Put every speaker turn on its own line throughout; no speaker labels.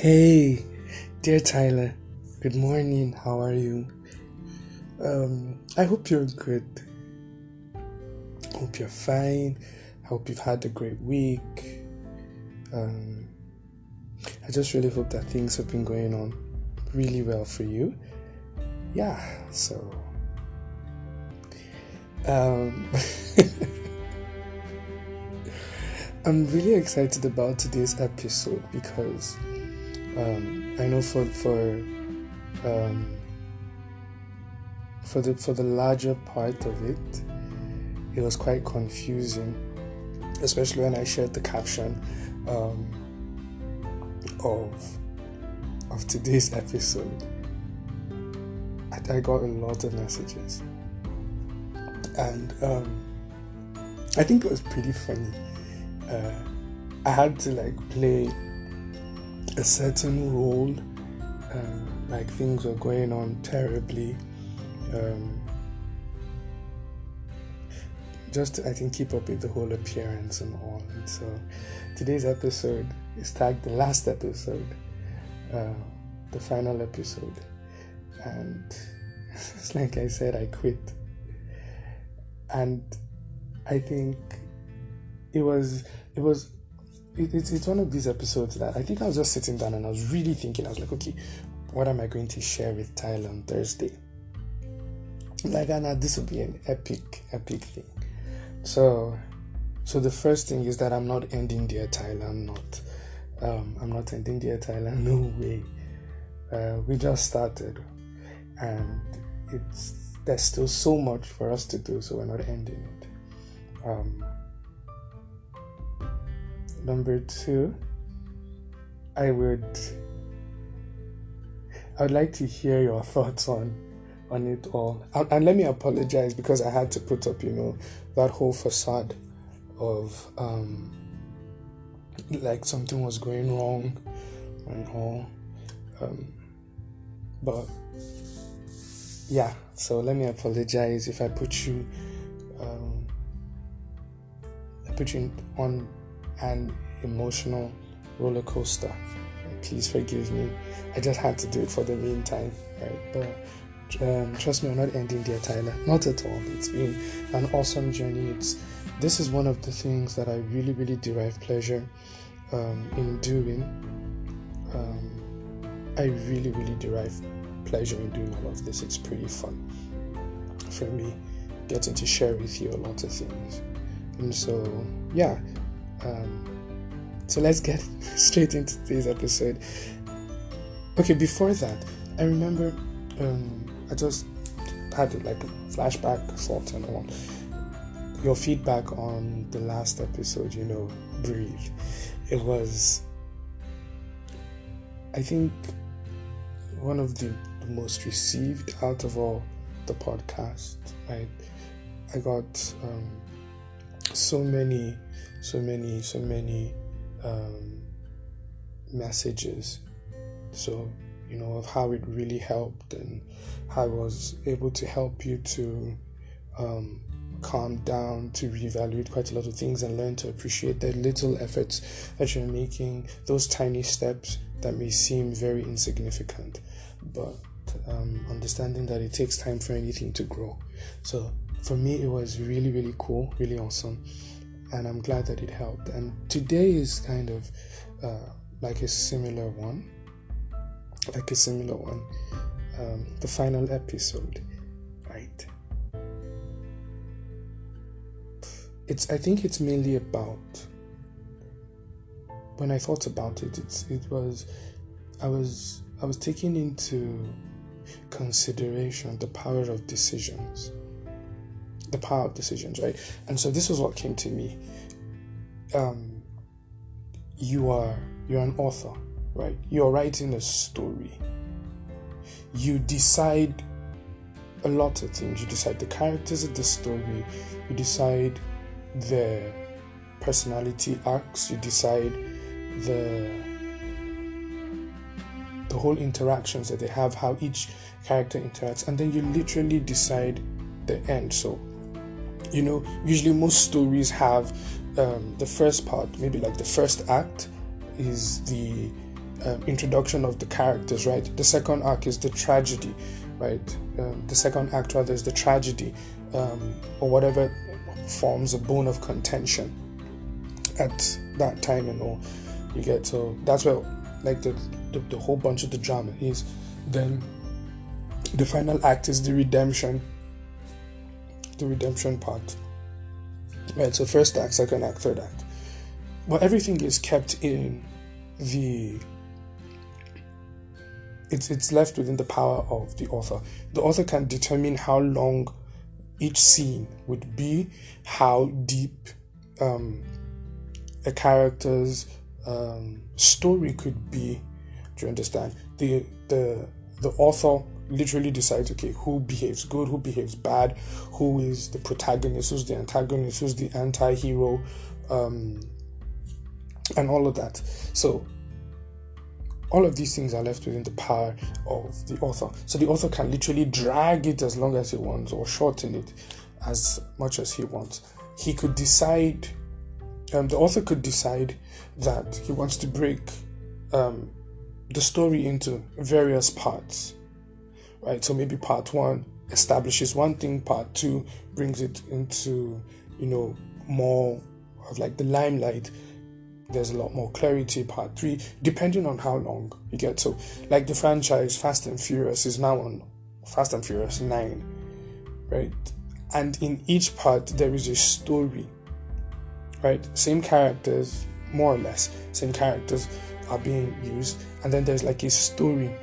Hey, dear Tyler, good morning. How are you? I hope you're good. Hope you're fine. Hope you've had a great week. I just really hope that things have been going on really well for you. Yeah, so I'm really excited about today's episode because I know for the larger part of it, it was quite confusing, especially when I shared the caption of today's episode. I got a lot of messages, and I think it was pretty funny. I had to play a certain role, like things were going on terribly, just to, I think, keep up with the whole appearance and all. And so today's episode is tagged the last episode, the final episode, and it's like I said, I quit. And I think it's one of these episodes that I think I was just sitting down and I was really thinking. I was like, okay, what am I going to share with Tyler on Thursday? This will be an epic thing. So the first thing is that I'm not ending Dear Tyler. I'm not ending Dear Tyler. No way. We just started, and there's still so much for us to do. So we're not ending it. Number two, I would like to hear your thoughts on it all. And let me apologize because I had to put up, that whole facade of like something was going wrong and all. But yeah, so let me apologize if I put you on an emotional roller coaster. Please forgive me. I just had to do it for the meantime, right? But trust me, I'm not ending Dear Tyler. Not at all. It's been an awesome journey. This is one of the things that I really, really derive pleasure in doing. I really, really derive pleasure in doing all of this. It's pretty fun for me, getting to share with you a lot of things. And so, yeah. So let's get straight into today's episode. Okay, before that, I remember I just had a flashback thought and all. Your feedback on the last episode, Breathe. It was, I think, one of the most received out of all the podcasts. Right? I got so many messages, of how it really helped and how I was able to help you to calm down, to reevaluate quite a lot of things and learn to appreciate the little efforts that you're making, those tiny steps that may seem very insignificant, but understanding that it takes time for anything to grow. So for me, it was really, really cool, really awesome. And I'm glad that it helped. And today is kind of like a similar one. The final episode, right? I think it's mainly about, when I thought about it, I was taking into consideration the power of decisions. The power of decisions, right? And so this was what came to me. You're an author, right? You're writing a story. You decide a lot of things. You decide the characters of the story. You decide the personality arcs. You decide the whole interactions that they have, how each character interacts, and then you literally decide the end. So usually most stories have the first part, maybe like the first act is the introduction of the characters, right? The second arc is the tragedy, right? The second act rather is the tragedy, or whatever forms a bone of contention at that time and all. You get, so that's where like the whole bunch of the drama is. Then the final act is the redemption part, right? So first act, second act, third act, but everything is kept in the it's left within the power of the author. The author can determine how long each scene would be, how deep a character's story could be. Do you understand? The author literally decides, okay, who behaves good, who behaves bad, who is the protagonist, who's the antagonist, who's the anti-hero, and all of that. So all of these things are left within the power of the author. So the author can literally drag it as long as he wants, or shorten it as much as he wants. He could decide, the author could decide that he wants to break the story into various parts, right? So maybe part 1 establishes one thing, part 2 brings it into, more of like the limelight. There's a lot more clarity, part 3, depending on how long you get. So like the franchise Fast and Furious is now on Fast and Furious 9, right? And in each part there is a story, right? Same characters, more or less same characters are being used, and then there's like a story.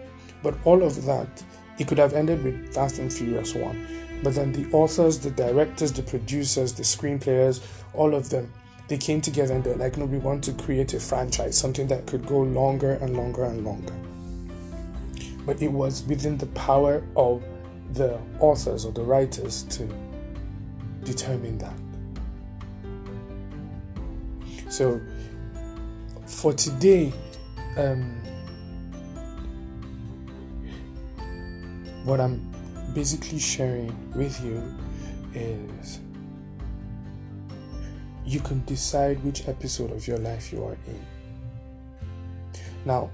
But all of that, it could have ended with Fast and Furious 1, but then the authors, the directors, the producers, the screenplayers, all of them, they came together and they're like, no, we want to create a franchise, something that could go longer and longer and longer. But it was within the power of the authors or the writers to determine that. So for today, what I'm basically sharing with you is you can decide which episode of your life you are in. Now,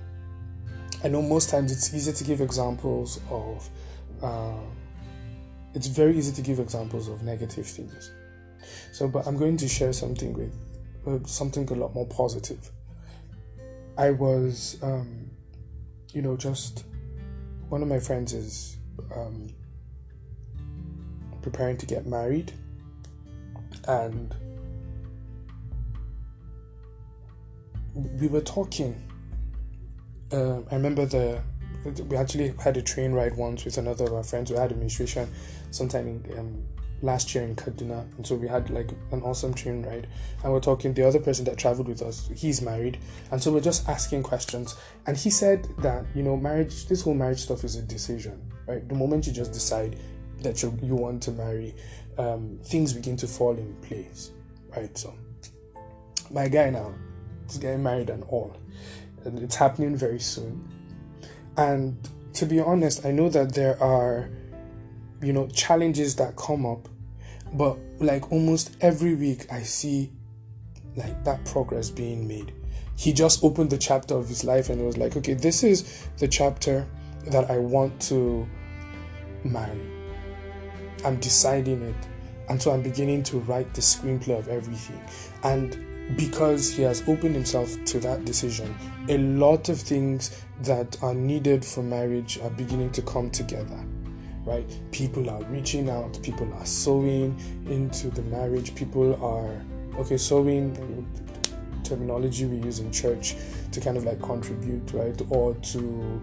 I know most times it's easy to give examples of, it's very easy to give examples of negative things. So, but I'm going to share something with something a lot more positive. I was, just one of my friends is preparing to get married, and we were talking. I remember we actually had a train ride once with another of our friends. We had administration sometime in last year in Kaduna, and so we had like an awesome train ride, and we're talking. The other person that traveled with us, he's married, and so we're just asking questions, and he said that marriage, this whole marriage stuff is a decision, right? The moment you just decide that you want to marry, things begin to fall in place, right? So my guy now is getting married and all, and it's happening very soon. And to be honest, I know that there are challenges that come up, but like almost every week I see like that progress being made. He just opened the chapter of his life and it was like, okay, this is the chapter that I want to marry. I'm deciding it, and so I'm beginning to write the screenplay of everything. And because he has opened himself to that decision, a lot of things that are needed for marriage are beginning to come together, right? People are reaching out, people are sowing into the marriage, people are, sowing, terminology we use in church to kind of like contribute, right? Or to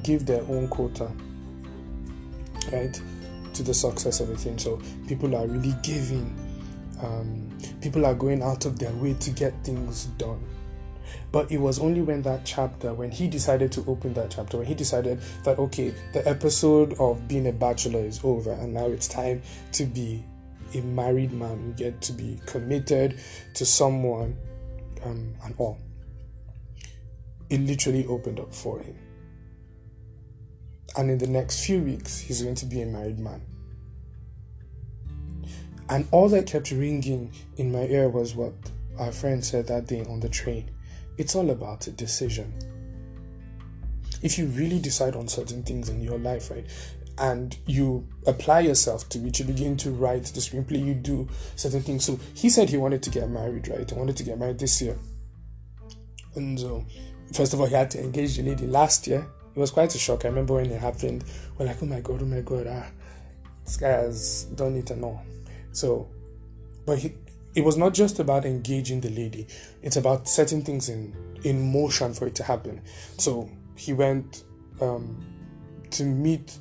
give their own quota, right, to the success of a thing. So people are really giving, people are going out of their way to get things done. But it was only when he decided to open that chapter, when he decided that, okay, the episode of being a bachelor is over and now it's time to be a married man. You get to be committed to someone and all. It literally opened up for him. And in the next few weeks, he's going to be a married man. And all that kept ringing in my ear was what our friend said that day on the train. It's all about a decision. If you really decide on certain things in your life, right, and you apply yourself to it, you begin to write the screenplay, you do certain things. So he said he wanted to get married, right? He wanted to get married this year. And so, first of all, he had to engage the lady last year. It was quite a shock. I remember when it happened, we're like, oh my God, this guy has done it and all. So, but it was not just about engaging the lady. It's about setting things in motion for it to happen. So he went to meet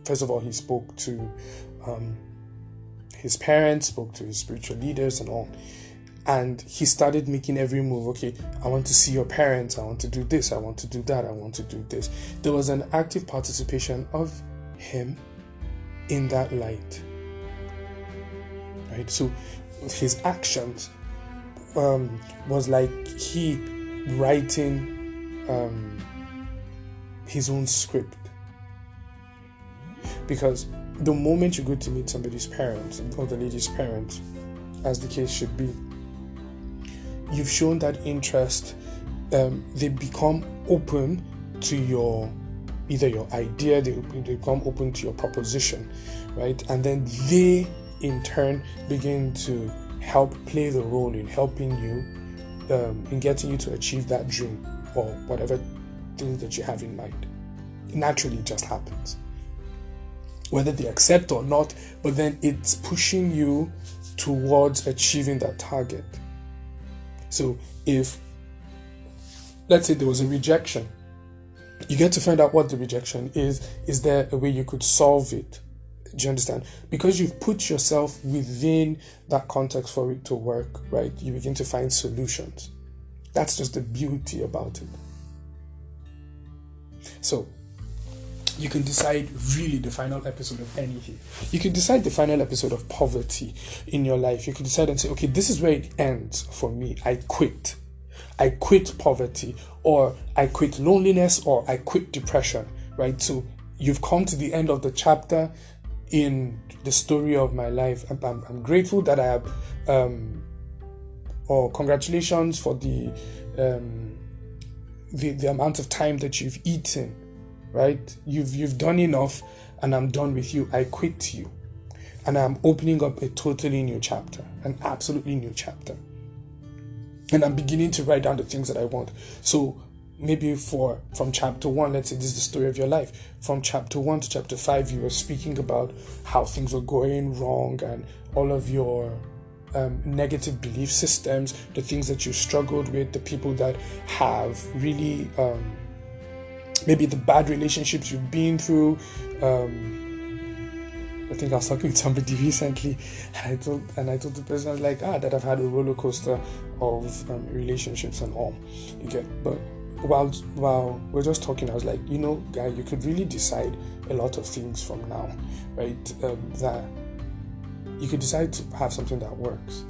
first of all, he spoke to his parents, spoke to his spiritual leaders and all. And he started making every move. Okay, I want to see your parents. I want to do this. I want to do that. I want to do this. There was an active participation of him in that light. Right? So his actions was like he writing his own script. Because the moment you go to meet somebody's parents, or the lady's parents, as the case should be, you've shown that interest. They become open to either your idea, they become open to your proposition, right? And then they, in turn, begin to help play the role in helping you, in getting you to achieve that dream or whatever thing that you have in mind. Naturally, it just happens. Whether they accept or not, but then it's pushing you towards achieving that target. So if, let's say there was a rejection, you get to find out what the rejection is. Is there a way you could solve it? Do you understand? Because you've put yourself within that context for it to work, right? You begin to find solutions. That's just the beauty about it. So, you can decide really the final episode of anything. You can decide the final episode of poverty in your life. You can decide and say, okay, this is where it ends for me. I quit. I quit poverty, or I quit loneliness, or I quit depression, right? So you've come to the end of the chapter in the story of my life. I'm grateful that I have, or congratulations for the amount of time that you've eaten, right? You've done enough, and I'm done with you. I quit you, and I'm opening up a totally new chapter, an absolutely new chapter. And I'm beginning to write down the things that I want. So maybe from chapter 1, let's say this is the story of your life. From chapter 1 to chapter 5, you were speaking about how things were going wrong and all of your negative belief systems, the things that you struggled with, the people that have really, maybe the bad relationships you've been through. I think I was talking with somebody recently, and I told the person, I was like, that I've had a roller coaster of relationships and all. You get, but while we're just talking, I was like, guy, you could really decide a lot of things from now, right? That you could decide to have something that works.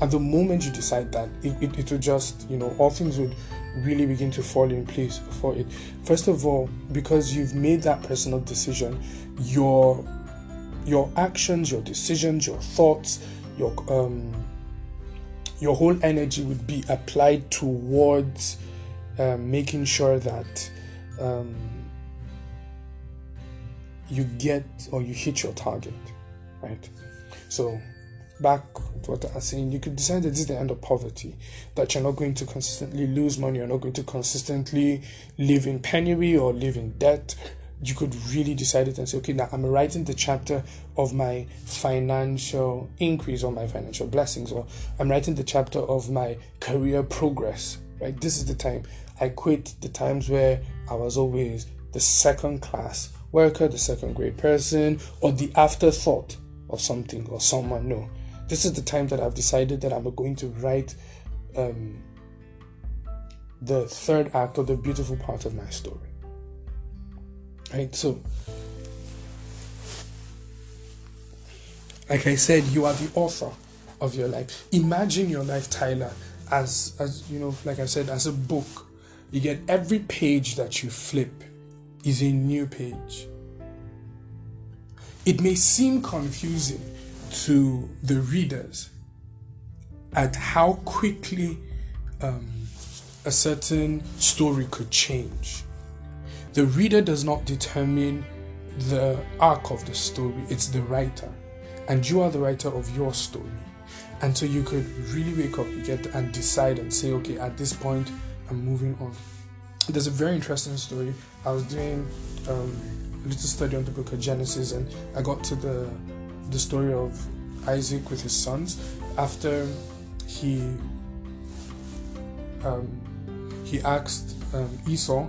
At the moment you decide that, it would just, all things would really begin to fall in place for it. First of all, because you've made that personal decision, your actions, your decisions, your thoughts, your whole energy would be applied towards making sure that you get or you hit your target, right? So back to what I was saying, you could decide that this is the end of poverty, that you're not going to consistently lose money, you're not going to consistently live in penury or live in debt. You could really decide it and say, okay, now I'm writing the chapter of my financial increase or my financial blessings, or I'm writing the chapter of my career progress, right? This is the time. I quit the times where I was always the second class worker, the second grade person, or the afterthought of something or someone. No, this is the time that I've decided that I'm going to write the third act or the beautiful part of my story. Right, so like I said, you are the author of your life. Imagine your life, Tyler, as like I said, as a book. You get every page that you flip is a new page. It may seem confusing, to the readers at how quickly a certain story could change. The reader does not determine the arc of the story, it's the writer. And you are the writer of your story. And so you could really wake up and decide and say, okay, at this point, I'm moving on. There's a very interesting story. I was doing a little study on the book of Genesis, and I got to the story of Isaac with his sons. After he asked Esau,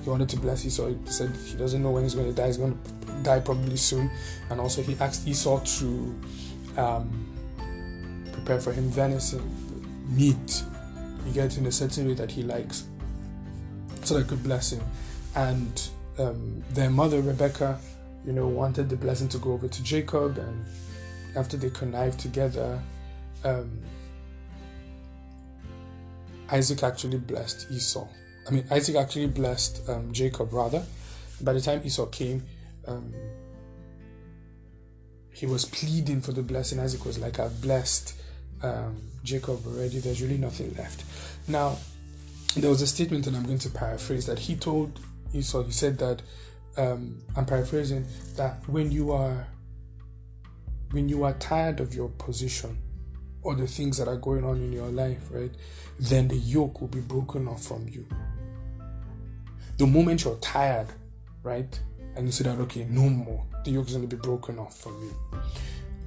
he wanted to bless Esau. He said he doesn't know when he's going to die. He's going to die probably soon. And also he asked Esau to prepare for him venison, meat, you get in a certain way that he likes, so that could bless him. And their mother Rebecca, wanted the blessing to go over to Jacob, and after they connived together, Isaac actually blessed Jacob rather. By the time Esau came, he was pleading for the blessing. Isaac was like, I've blessed Jacob already, there's really nothing left. Now, there was a statement, and I'm going to paraphrase, that he told Esau. He said that, I'm paraphrasing, that when you are tired of your position or the things that are going on in your life, right, then the yoke will be broken off from you. The moment you're tired, right, and you say that, okay, no more, the yoke is going to be broken off from you.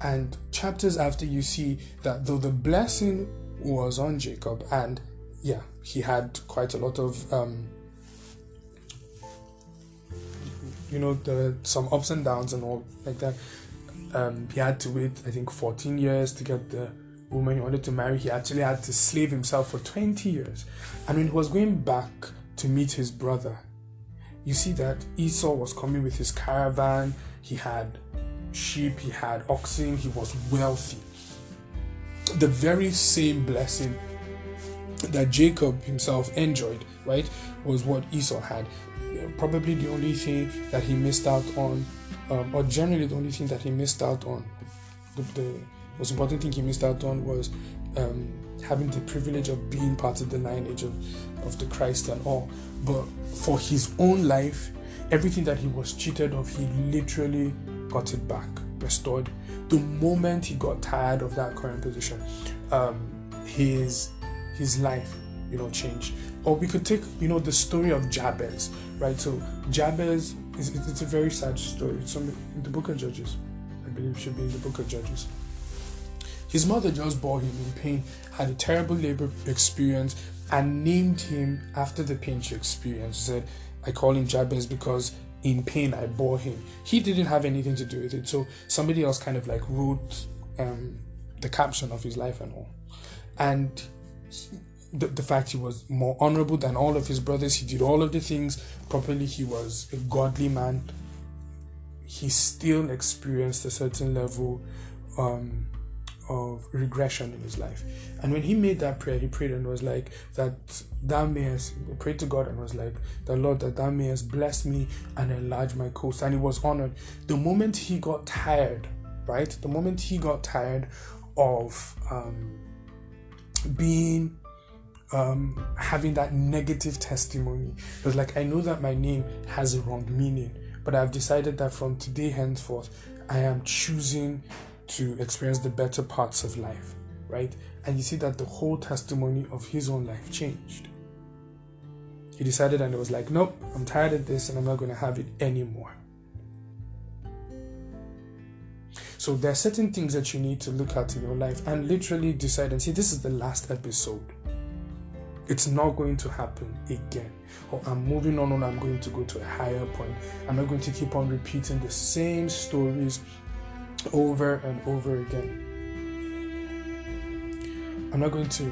And chapters after, you see that though the blessing was on Jacob, and yeah, he had quite a lot of some ups and downs and all like that. He had to wait, I think, 14 years to get the woman he wanted to marry. He actually had to slave himself for 20 years. And when he was going back to meet his brother, you see that Esau was coming with his caravan. He had sheep, he had oxen, he was wealthy. The very same blessing that Jacob himself enjoyed, right, was what Esau had. Probably the only thing that he missed out on, or generally the only thing that he missed out on, the most important thing he missed out on was having the privilege of being part of the lineage of the Christ and all. But for his own life, everything that he was cheated of, he literally got it back, restored. The moment he got tired of that current position, his life, changed. Or we could take, the story of Jabez, right? So Jabez, it's a very sad story. It's in the book of Judges. I believe it should be in the book of Judges. His mother just bore him in pain, had a terrible labor experience, and named him after the pain she experienced. She said, I call him Jabez because in pain I bore him. He didn't have anything to do with it. So somebody else kind of wrote the caption of his life and all. And the fact he was more honorable than all of his brothers, he did all of the things properly, he was a godly man, he still experienced a certain level of regression in his life. And when he made that prayer, he prayed and was like, prayed to God and was like, the Lord, that thou mayest bless me and enlarge my coast. And he was honored. The moment he got tired, right? The moment he got tired of having that negative testimony, it was like, I know that my name has a wrong meaning, but I've decided that from today henceforth, I am choosing to experience the better parts of life, right? And you see that the whole testimony of his own life changed. He decided, and it was like, nope, I'm tired of this and I'm not going to have it anymore. So there are certain things that you need to look at in your life and literally decide and say, this is the last episode. It's not going to happen again. Or I'm moving on and I'm going to go to a higher point. I'm not going to keep on repeating the same stories over and over again. I'm not going to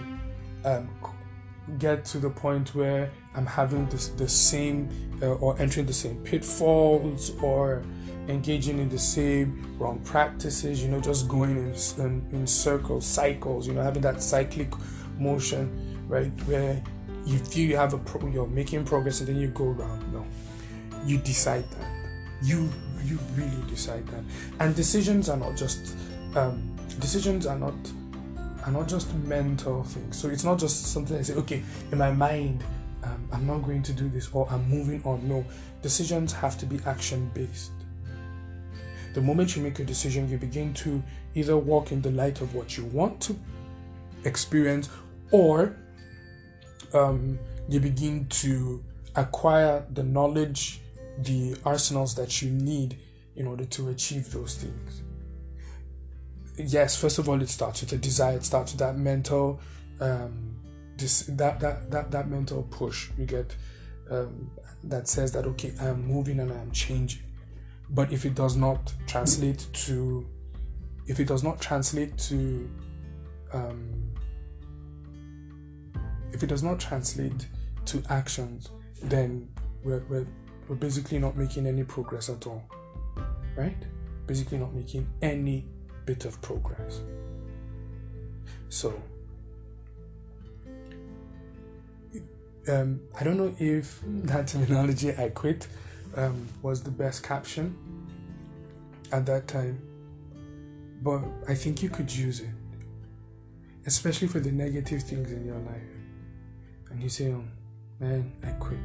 get to the point where I'm having the same or entering the same pitfalls or engaging in the same wrong practices, just going in circles, cycles, having that cyclic motion, right, where you feel you have you're making progress and then you go around. No, you decide that. You really decide that. And decisions are not just decisions are not just mental things. So it's not just something I say, okay, in my mind, I'm not going to do this, or I'm moving on. No, decisions have to be action-based. The moment you make a decision, you begin to either walk in the light of what you want to experience, or you begin to acquire the knowledge, the arsenals that you need in order to achieve those things. Yes, first of all, it starts with a desire. It starts with that mental, that mental push you get, that says that, okay, I am moving and I am changing. But if it does not translate to actions, then we're basically not making any progress at all, right? Basically not making any bit of progress. So I don't know if that terminology, I quit, was the best caption at that time, but I think you could use it, especially for the negative things in your life. And you say, oh, man, I quit.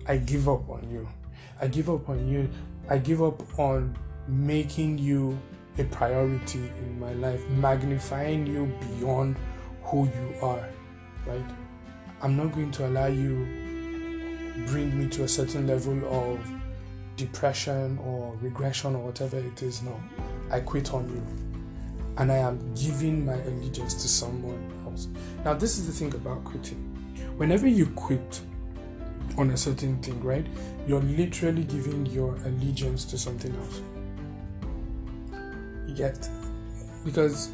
I give up on you. I give up on you. I give up on making you a priority in my life, magnifying you beyond who you are, right? I'm not going to allow you bring me to a certain level of depression or regression or whatever it is. No, I quit on you, and I am giving my allegiance to someone else. Now, this is the thing about quitting. Whenever you quit on a certain thing, right, you're literally giving your allegiance to something else. You get, because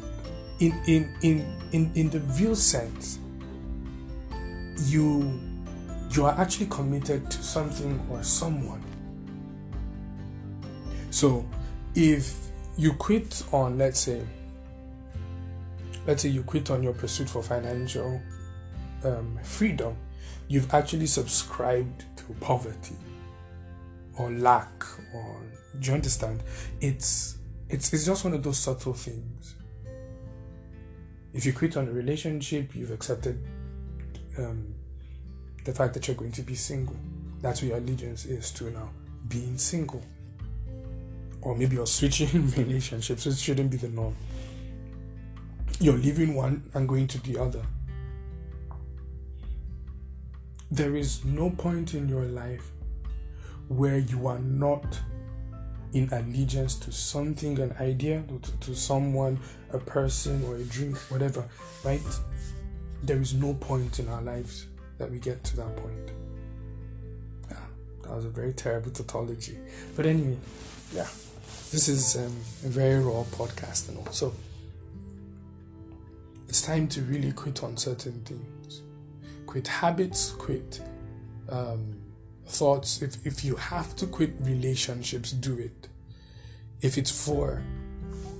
in the real sense, you are actually committed to something or someone. So if you quit on, let's say you quit on your pursuit for financial freedom, you've actually subscribed to poverty or lack, or, do you understand? It's just one of those subtle things. If you quit on a relationship, you've accepted the fact that you're going to be single. That's what your allegiance is to now, being single. Or maybe you're switching relationships. It shouldn't be the norm. You're leaving one and going to the other. There is no point in your life where you are not in allegiance to something, an idea, to someone, a person, or a drink, whatever, right? There is no point in our lives that we get to that point. Yeah, that was a very terrible tautology. But anyway, yeah, this is a very raw podcast and all. So it's time to really quit on certain things. Quit habits, quit thoughts. If you have to quit relationships, do it. If it's for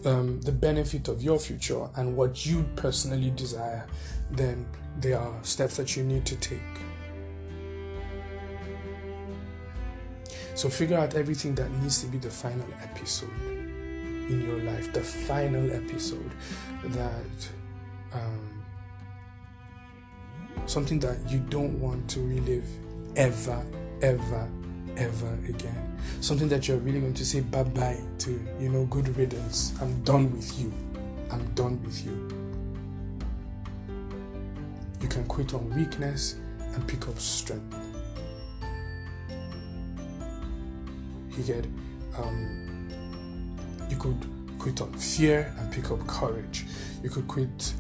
the benefit of your future and what you personally desire, then there are steps that you need to take. So figure out everything that needs to be the final episode in your life, the final episode, that something that you don't want to relive ever again. Something that you're really going to say bye-bye to, good riddance. I'm done with you. I'm done with you. You can quit on weakness and pick up strength. You get, you could quit on fear and pick up courage. You could quit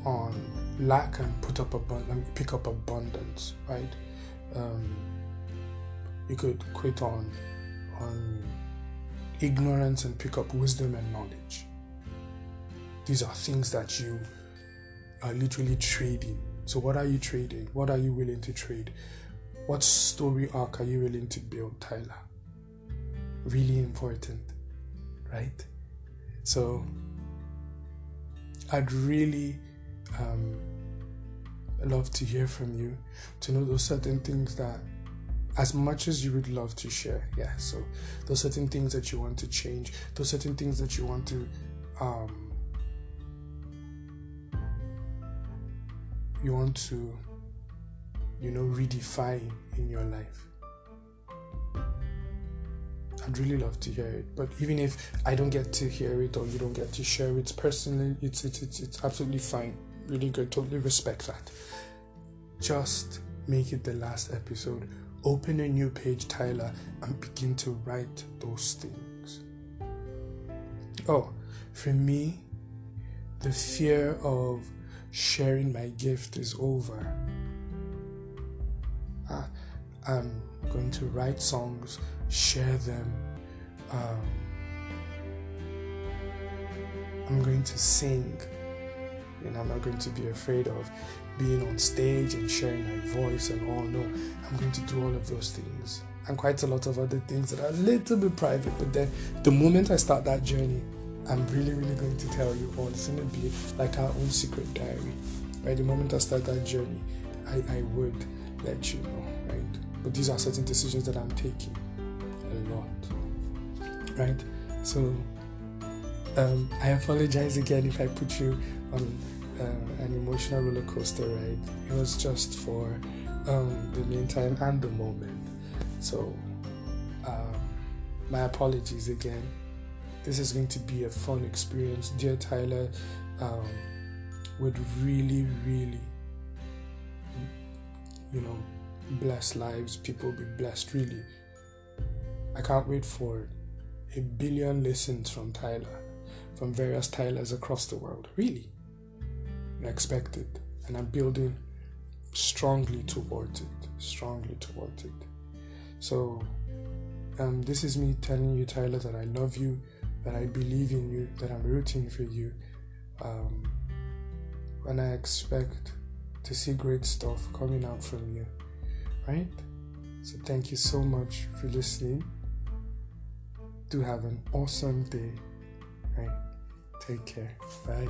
on lack and pick up abundance, right? You could quit on ignorance and pick up wisdom and knowledge. These are things that you are literally trading. So what are you trading? What are you willing to trade? What story arc are you willing to build, Tyler? Really important, right? So I'd really love to hear from you, to know those certain things that, as much as you would love to share, so those certain things that you want to change, those certain things that you want to you want to, redefine in your life. I'd really love to hear it. But even if I don't get to hear it or you don't get to share it personally, it's absolutely fine. Really good. Totally respect that. Just make it the last episode. Open a new page, Tyler, and begin to write those things. Oh, for me, the fear of sharing my gift is over. I'm going to write songs, share them. I'm going to sing, and I'm not going to be afraid of being on stage and sharing my voice and all. No, I'm going to do all of those things and quite a lot of other things that are a little bit private. But then the moment I start that journey, I'm really, really going to tell you all. It's going to be like our own secret diary, right? The moment I start that journey, I would let you know, right? But these are certain decisions that I'm taking a lot, right? So I apologize again if I put you on an emotional roller coaster ride. It was just for the meantime and the moment. So my apologies again. This is going to be a fun experience. Dear Tyler would really, really, bless lives. People will be blessed, really. I can't wait for 1 billion listens from Tyler, from various Tylers across the world. Really. I expect it. And I'm building strongly towards it. So, this is me telling you, Tyler, that I love you, that I believe in you, that I'm rooting for you. And I expect to see great stuff coming out from you. Right? So thank you so much for listening. Do have an awesome day. Right? Take care. Bye.